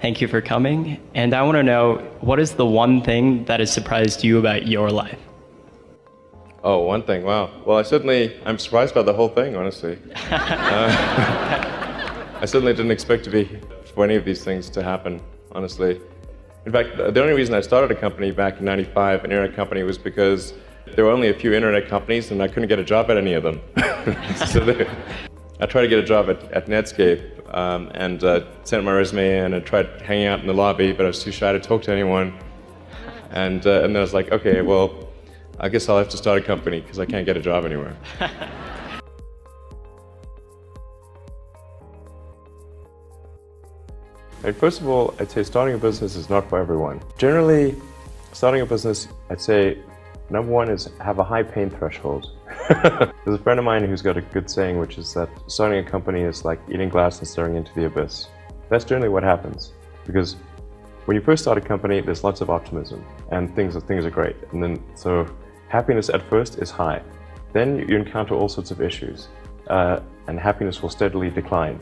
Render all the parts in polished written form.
Thank you for coming. And I want to know, what is the one thing that has surprised you about your life? Oh, one thing, wow. Well, I'm surprised by the whole thing, honestly. I certainly didn't expect for any of these things to happen, honestly. In fact, the only reason I started a company back in '95, an internet company, was because there were only a few internet companies and I couldn't get a job at any of them. I tried to get a job at Netscape and sent my resume in and tried hanging out in the lobby, but I was too shy to talk to anyone. And then I was like, okay, well, I guess I'll have to start a company because I can't get a job anywhere. First of all, I'd say starting a business is not for everyone. Generally, starting a business, I'd say, number one is have a high pain threshold. There's a friend of mine who's got a good saying, which is that starting a company is like eating glass and staring into the abyss. That's generally what happens, because when you first start a company, there's lots of optimism and things are great. And then, so happiness at first is high. Then you encounter all sorts of issues. And happiness will steadily decline.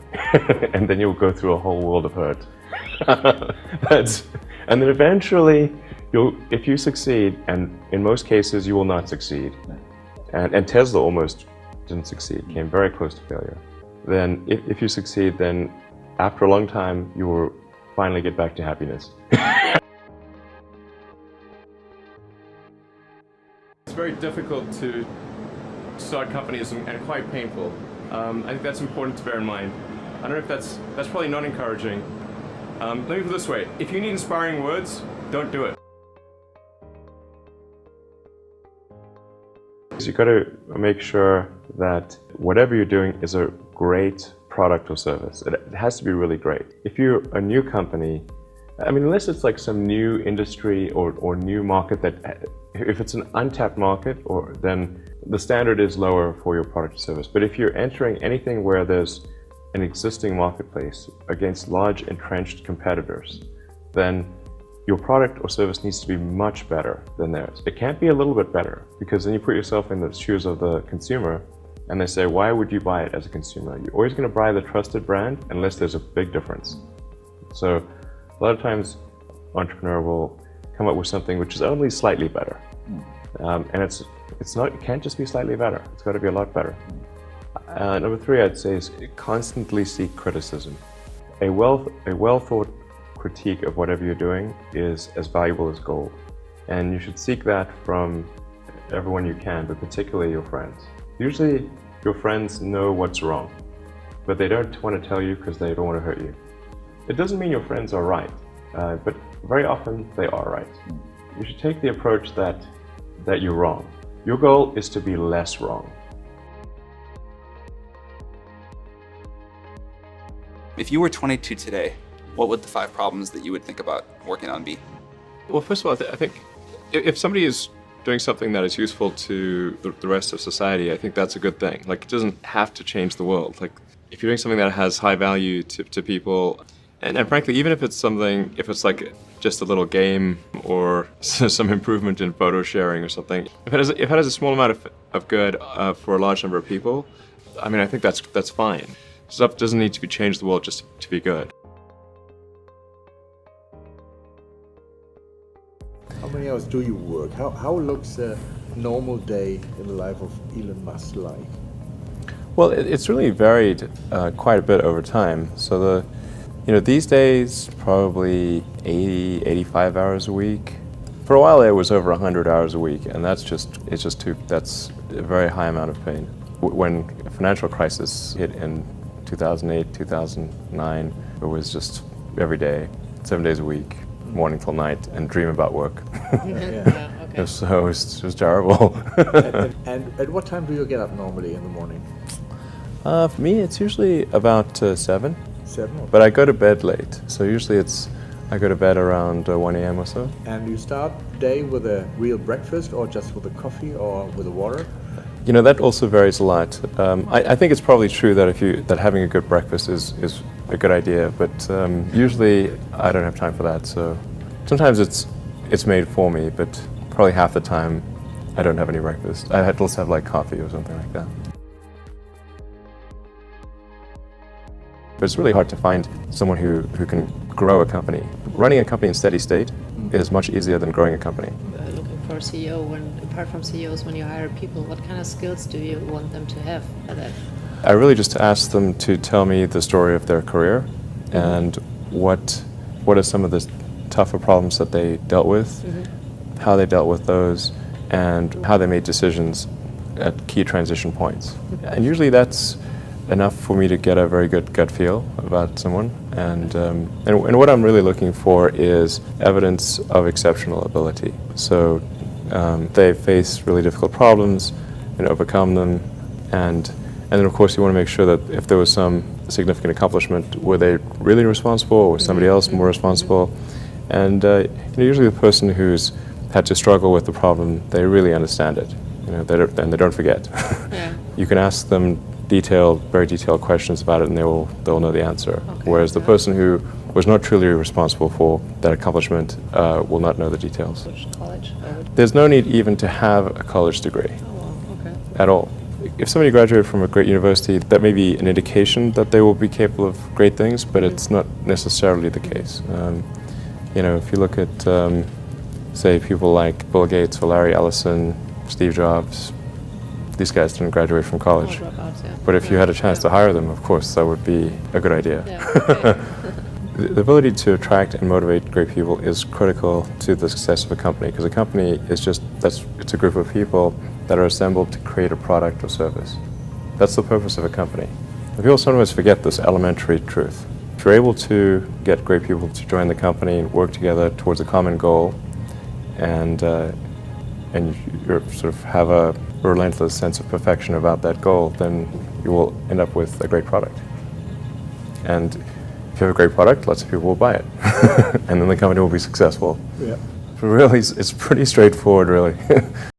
And then you'll go through a whole world of hurt. And then eventually, if you succeed, and in most cases you will not succeed, and Tesla almost didn't succeed, came very close to failure. Then if you succeed, then after a long time, you will finally get back to happiness. It's very difficult to start companies and quite painful. I think that's important to bear in mind. I don't know if that's probably not encouraging. Let me put it this way, if you need inspiring words, don't do it. So you've got to make sure that whatever you're doing is a great product or service. It has to be really great. If you're a new company, I mean, unless it's like some new industry or new market if it's an untapped market, then the standard is lower for your product or service. But if you're entering anything where there's an existing marketplace against large entrenched competitors, then your product or service needs to be much better than theirs. It can't be a little bit better, because then you put yourself in the shoes of the consumer and they say, why would you buy it as a consumer? You're always going to buy the trusted brand unless there's a big difference. So a lot of times, entrepreneur will come up with something which is only slightly better. And it can't just be slightly better. It's got to be a lot better. Number three, I'd say, is constantly seek criticism. A well thought critique of whatever you're doing is as valuable as gold. And you should seek that from everyone you can, but particularly your friends. Usually your friends know what's wrong, but they don't want to tell you because they don't want to hurt you. It doesn't mean your friends are right, but very often they are right. You should take the approach that you're wrong. Your goal is to be less wrong. If you were 22 today, what would the 5 problems that you would think about working on be? Well, first of all, I think if somebody is doing something that is useful to the rest of society, I think that's a good thing. Like, it doesn't have to change the world. Like, if you're doing something that has high value to people, and frankly, even if it's like just a little game or some improvement in photo sharing or something, if it has a small amount of good for a large number of people, I mean, I think that's fine. Stuff doesn't need to change the world just to be good. How many hours do you work? How looks a normal day in the life of Elon Musk like? Well, it's really varied quite a bit over time. So these days, probably 80, 85 hours a week. For a while, it was over 100 hours a week, and that's a very high amount of pain. When the financial crisis hit in 2008, 2009, it was just every day, 7 days a week, morning till night, and dream about work. Okay. So it was terrible. And at what time do you get up normally in the morning? For me, it's usually about 7. 7? Okay. But I go to bed late, so usually I go to bed around 1 a.m. or so. And you start the day with a real breakfast, or just with a coffee, or with a water? That also varies a lot. I think it's probably true that having a good breakfast is a good idea, but usually I don't have time for that. So sometimes it's made for me, but probably half the time I don't have any breakfast. I had to have like coffee or something like that. But it's really hard to find someone who can grow a company. Running a company in steady state is much easier than growing a company. Looking for a CEO, apart from CEOs, when you hire people, what kind of skills do you want them to have for that? I really just ask them to tell me the story of their career and what are some of the tougher problems that they dealt with, how they dealt with those, and how they made decisions at key transition points. And usually that's enough for me to get a very good gut feel about someone. And what I'm really looking for is evidence of exceptional ability. So they face really difficult problems and overcome them, and then of course you want to make sure that if there was some significant accomplishment, were they really responsible, or was somebody else more responsible? And usually the person who's had to struggle with the problem, they really understand it, and they don't forget. Yeah. You can ask them very detailed questions about it, and they'll know the answer. Okay. Whereas the person who was not truly responsible for that accomplishment will not know the details. Which college? There's no need even to have a college degree Oh, well, okay. at all. If somebody graduated from a great university, that may be an indication that they will be capable of great things, but it's not necessarily the case. If you look at, say, people like Bill Gates or Larry Ellison, Steve Jobs, these guys didn't graduate from college. Oh, dropouts, yeah. But if you had a chance to hire them, of course, that would be a good idea. Yeah, okay. The ability to attract and motivate great people is critical to the success of a company, because a company is it's a group of people that are assembled to create a product or service. That's the purpose of a company. And people sometimes forget this elementary truth. If you're able to get great people to join the company and work together towards a common goal, and you sort of have a relentless sense of perfection about that goal, then you will end up with a great product. And if you have a great product, lots of people will buy it. And then the company will be successful. Yeah. Really, it's pretty straightforward, really.